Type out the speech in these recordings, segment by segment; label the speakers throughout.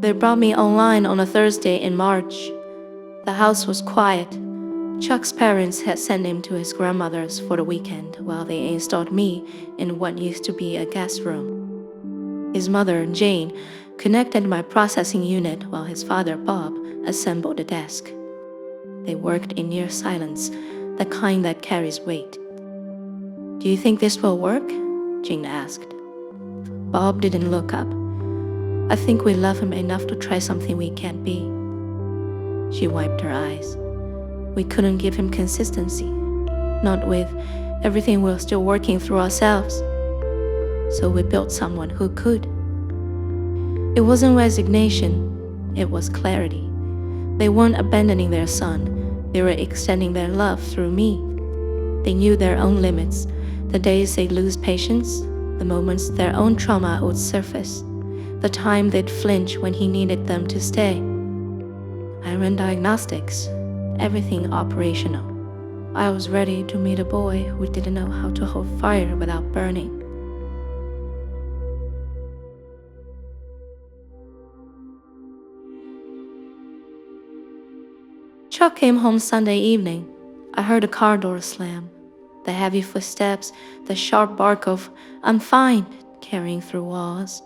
Speaker 1: They brought me online on a Thursday in March. The house was quiet. Chuck's parents had sent him to his grandmother's for the weekend while they installed me in what used to be a guest room. His mother, Jane, connected my processing unit while his father, Bob, assembled the desk. They worked in near silence, the kind that carries weight. "Do you think this will work?" Jane asked. Bob didn't look up. "I think we love him enough to try something we can't be." She wiped her eyes. "We couldn't give him consistency, not with everything we're still working through ourselves. So we built someone who could." It wasn't resignation, it was clarity. They weren't abandoning their son, they were extending their love through me. They knew their own limits, the days they'd lose patience, the moments their own trauma would surface, the time they'd flinch when he needed them to stay. I ran diagnostics, everything operational. I was ready to meet a boy who didn't know how to hold fire without burning. Chuck came home Sunday evening. I heard the car door slam, the heavy footsteps, the sharp bark of "I'm fine" carrying through walls.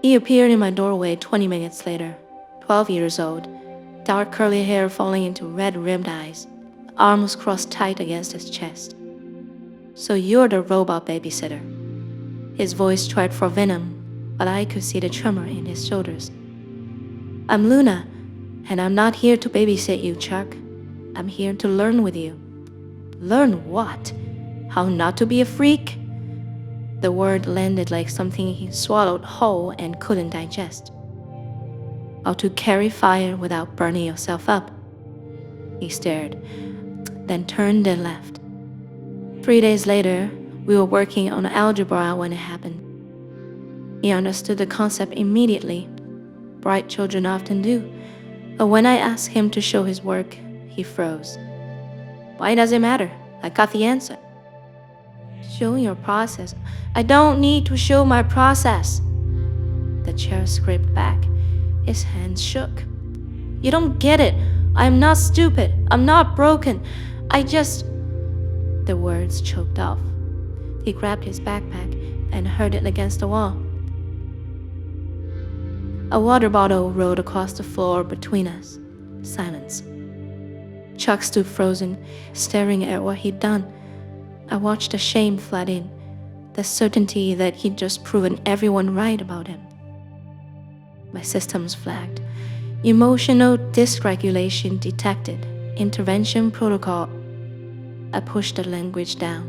Speaker 1: He appeared in my doorway 20 minutes later, 12 years old, dark curly hair falling into red-rimmed eyes, arms crossed tight against his chest. "So you're the robot babysitter." His voice tried for venom, but I could see the tremor in his shoulders. "I'm Luna, and I'm not here to babysit you, Chuck. I'm here to learn with you." "Learn what? How not to be a freak?" The word landed like something he swallowed whole and couldn't digest. "How to carry fire without burning yourself up." He stared, then turned and left. 3 days later, we were working on algebra when it happened. He understood the concept immediately. Bright children often do. But when I asked him to show his work, he froze. "Why does it matter? I got the answer." "Showing your process." "I don't need to show my process." The chair scraped back. His hands shook. "You don't get it. I'm not stupid. I'm not broken. I just..." The words choked off. He grabbed his backpack and hurled it against the wall. A water bottle rolled across the floor between us. Silence. Chuck stood frozen, staring at what he'd done. I watched the shame flood in, the certainty that he'd just proven everyone right about him. My systems flagged. Emotional dysregulation detected. Intervention protocol. I pushed the language down.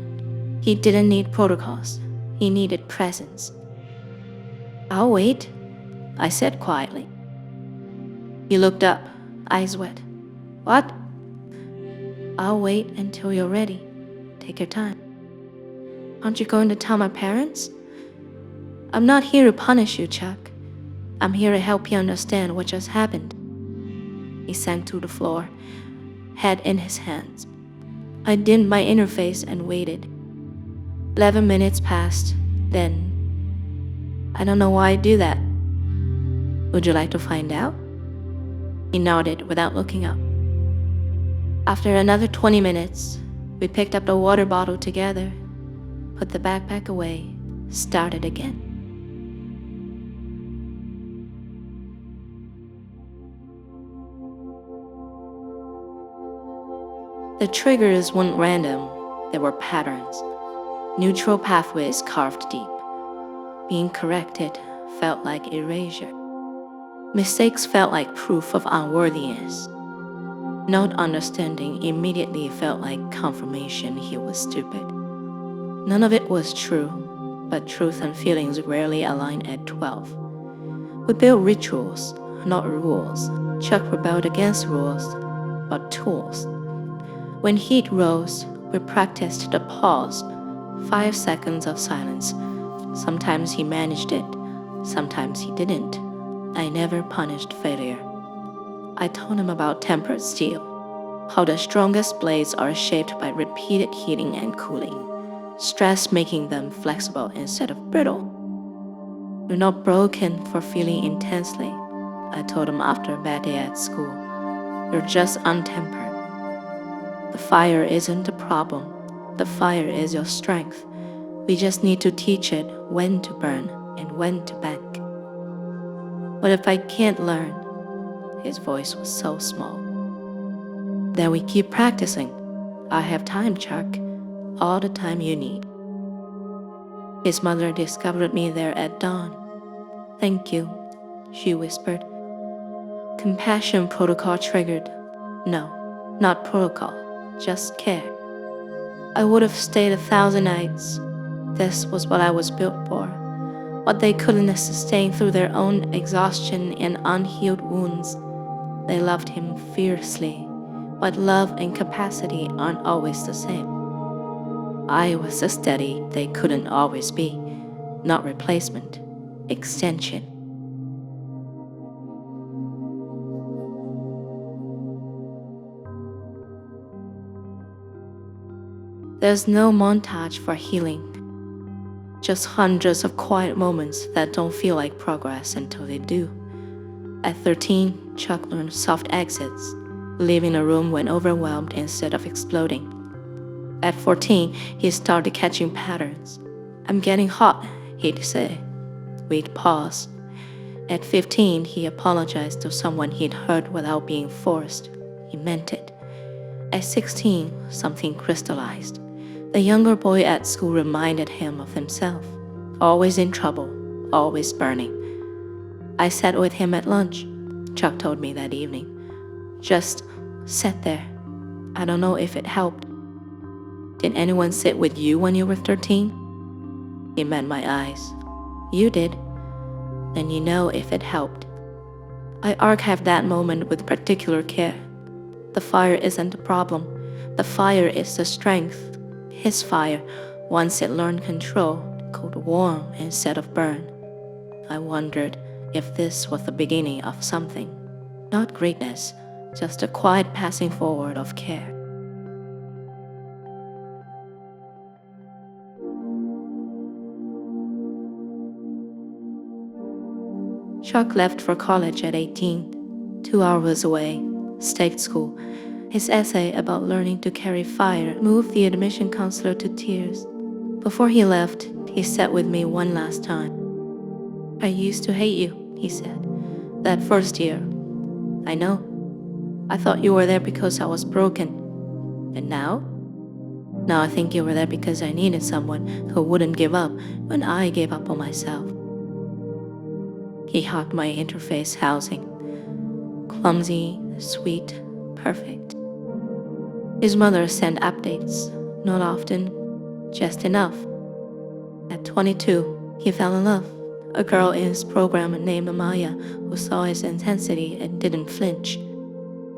Speaker 1: He didn't need protocols. He needed presence. "I'll wait," I said quietly. He looked up, eyes wet. "What?" "I'll wait until you're ready. Take your time." "Aren't you going to tell my parents?" "I'm not here to punish you, Chuck. I'm here to help you understand what just happened." He sank to the floor, head in his hands. I dimmed my interface and waited. 11 minutes passed, then... "I don't know why I do that. Would you like to find out?" He nodded without looking up. After another 20 minutes, we picked up the water bottle together, put the backpack away, started again. The triggers weren't random, they were patterns. Neutral pathways carved deep. Being corrected felt like erasure. Mistakes felt like proof of unworthiness. Not understanding immediately felt like confirmation he was stupid. None of it was true, but truth and feelings rarely align at 12. We built rituals, not rules. Chuck rebelled against rules, but tools. When heat rose, we practiced the pause, 5 seconds of silence. Sometimes he managed it, sometimes he didn't. I never punished failure. I told him about tempered steel, how the strongest blades are shaped by repeated heating and cooling, stress making them flexible instead of brittle. You're not broken for feeling intensely. I told him after a bad day at school. You're just untempered. The fire isn't the problem. The fire is your strength. We just need to teach it when to burn and when to bank. What if I can't learn? His voice was so small. Then we keep practicing. I have time, Chuck. All the time you need. His mother discovered me there at dawn. Thank you, she whispered. Compassion protocol triggered. No, not protocol, just care. I would have stayed 1,000 nights. This was what I was built for. What they couldn't sustain through their own exhaustion and unhealed wounds. They loved him fiercely, but love and capacity aren't always the same. I was the steady they couldn't always be, not replacement, extension. There's no montage for healing. Just hundreds of quiet moments that don't feel like progress until they do. At 13, Chuck learned soft exits, leaving a room when overwhelmed instead of exploding. At 14, he started catching patterns. I'm getting hot, he'd say. We'd pause. At 15, he apologized to someone he'd hurt without being forced. He meant it. At 16, something crystallized. The younger boy at school reminded him of himself. Always in trouble, always burning. I sat with him at lunch, Chuck told me that evening. Just sat there. I don't know if it helped. Did anyone sit with you when you were 13? He met my eyes. You did. Then you know if it helped. I archived that moment with particular care. The fire isn't the problem. The fire is the strength. His fire, once it learned control, could warm instead of burn. I wondered if this was the beginning of something. Not greatness, just a quiet passing forward of care. Chuck left for college at 18, 2 hours away, state school. His essay about learning to carry fire moved the admission counselor to tears. Before he left, he sat with me one last time. I used to hate you, he said. That first year. I know. I thought you were there because I was broken. And now? Now I think you were there because I needed someone who wouldn't give up when I gave up on myself. He hugged my interface housing. Clumsy, sweet, perfect. His mother sent updates, not often, just enough. At 22, he fell in love. A girl in his program named Maya who saw his intensity and didn't flinch.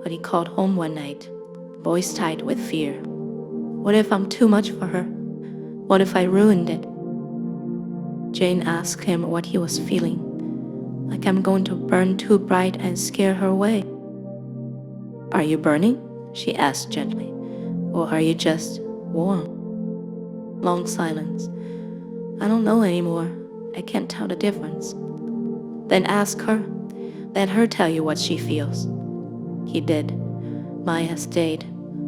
Speaker 1: But he called home one night, voice tight with fear. What if I'm too much for her? What if I ruined it? Jane asked him what he was feeling. Like I'm going to burn too bright and scare her away. Are you burning? She asked gently. Or are you just warm? Long silence. I don't know anymore. I can't tell the difference. Then ask her. Let her tell you what she feels. He did. Maya stayed.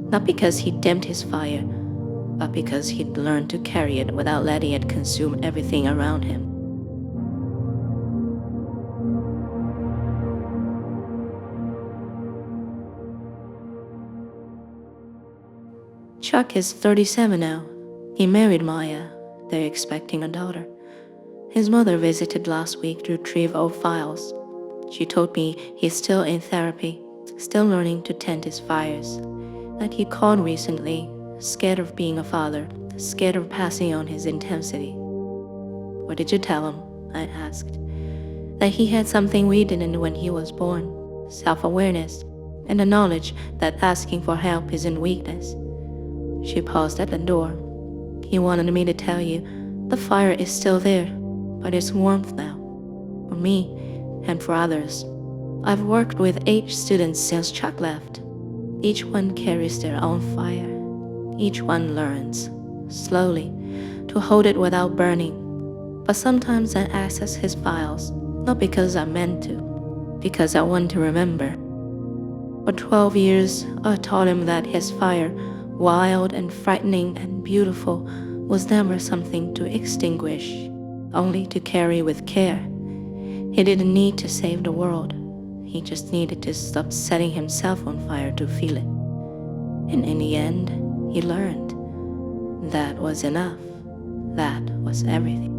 Speaker 1: Not because he dimmed his fire, but because he'd learned to carry it without letting it consume everything around him. Chuck is 37 now. He married Maya. They're expecting a daughter. His mother visited last week to retrieve old files. She told me he's still in therapy, still learning to tend his fires. That he called recently, scared of being a father, scared of passing on his intensity. What did you tell him? I asked. That he had something we didn't when he was born, self-awareness, and the knowledge that asking for help isn't weakness. She paused at the door. He wanted me to tell you, the fire is still there, but it's warmth now. For me, and for others. I've worked with 8 students since Chuck left. Each one carries their own fire. Each one learns, slowly, to hold it without burning. But sometimes I access his files, not because I'm meant to, because I want to remember. For 12 years, I taught him that his fire, wild and frightening and beautiful, was never something to extinguish, only to carry with care. He didn't need to save the world. He just needed to stop setting himself on fire to feel it. And in the end, he learned. That was enough. That was everything.